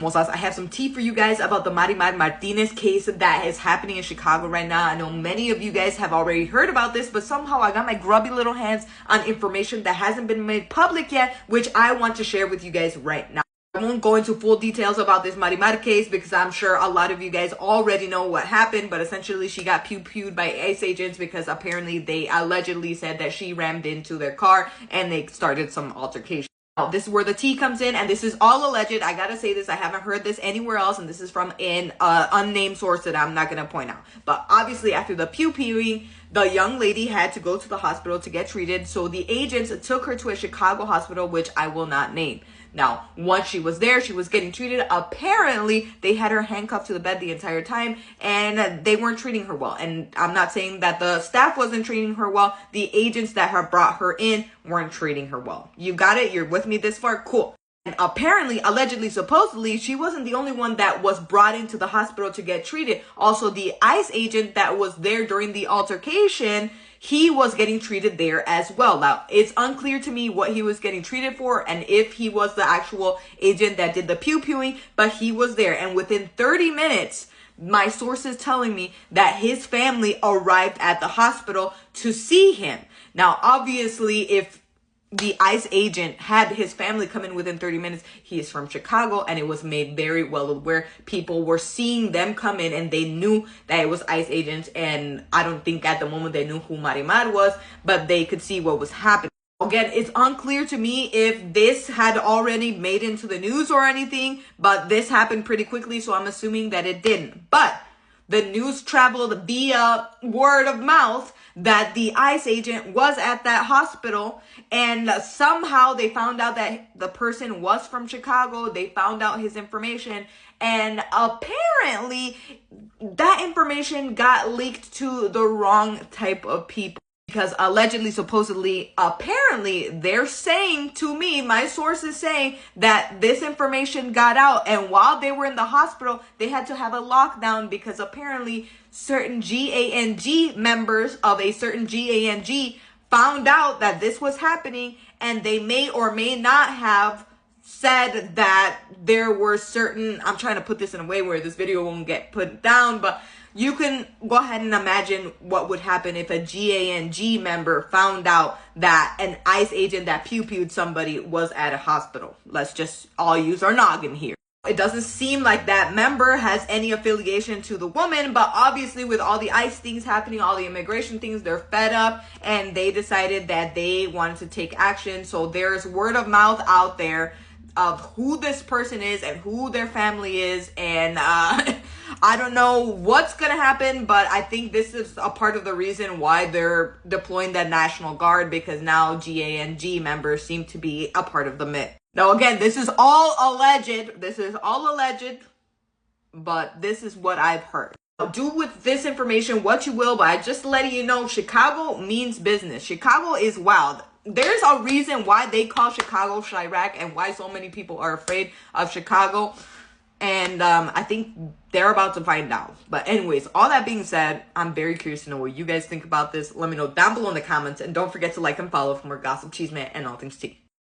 chismosas. I have some tea for you guys about the Marimar Martinez case that is happening in Chicago right now. I know many of you guys have already heard about this, but somehow I got my grubby little hands on information that hasn't been made public yet, which I want to share with you guys right now. I won't go into full details about this Marimar case because I'm sure a lot of you guys already know what happened, but essentially she got pew-pewed by ICE agents because apparently they allegedly said that she rammed into their car and they started some altercation. Now, this is where the tea comes in, and this is all alleged. I gotta say this, I haven't heard this anywhere else, and this is from an unnamed source that I'm not gonna point out. But obviously after the pew-pewing, the young lady had to go to the hospital to get treated, so the agents took her to a Chicago hospital, which I will not name. Now, once she was there, she was getting treated. Apparently, they had her handcuffed to the bed the entire time, and they weren't treating her well. And I'm not saying that the staff wasn't treating her well. The agents that have brought her in weren't treating her well. You got it? You're with me this far? Cool. And apparently, allegedly, supposedly, she wasn't the only one that was brought into the hospital to get treated. Also, the ICE agent that was there during the altercation, he was getting treated there as well. Now, it's unclear to me what he was getting treated for and if he was the actual agent that did the pew-pewing, but he was there. And within 30 minutes, my source is telling me that his family arrived at the hospital to see him. Now, obviously, if the ICE agent had his family come in within 30 minutes. He is from Chicago, and it was made very well aware. People were seeing them come in, and they knew that it was ICE agents. And I don't think at the moment they knew who Marimar was, but they could see what was happening. Again, it's unclear to me if this had already made into the news or anything, but this happened pretty quickly, so I'm assuming that it didn't. But the news traveled via word of mouth that the ICE agent was at that hospital, and somehow they found out that the person was from Chicago. They found out his information, and apparently that information got leaked to the wrong type of people. Because allegedly, supposedly, apparently, they're saying to me, my source is saying that this information got out. And while they were in the hospital, they had to have a lockdown because apparently certain GANG members of a certain GANG found out that this was happening. And they may or may not have said that there were certain, I'm trying to put this in a way where this video won't get put down, but you can go ahead and imagine what would happen if a GANG member found out that an ICE agent that pew-pewed somebody was at a hospital. Let's just all use our noggin here. It doesn't seem like that member has any affiliation to the woman, but obviously with all the ICE things happening, all the immigration things, they're fed up and they decided that they wanted to take action. So there's word of mouth out there of who this person is and who their family is, and I don't know what's gonna happen, but I think this is a part of the reason why they're deploying the National Guard, because now GANG members seem to be a part of the myth. Now again, this is all alleged, but this is what I've heard. Do with this information what you will, but I just letting you know, Chicago means business. Chicago is wild. There's a reason why they call Chicago Chirac and why so many people are afraid of Chicago. And I think they're about to find out. But anyways, all that being said, I'm very curious to know what you guys think about this. Let me know down below in the comments. And don't forget to like and follow for more gossip, chisme, and all things tea.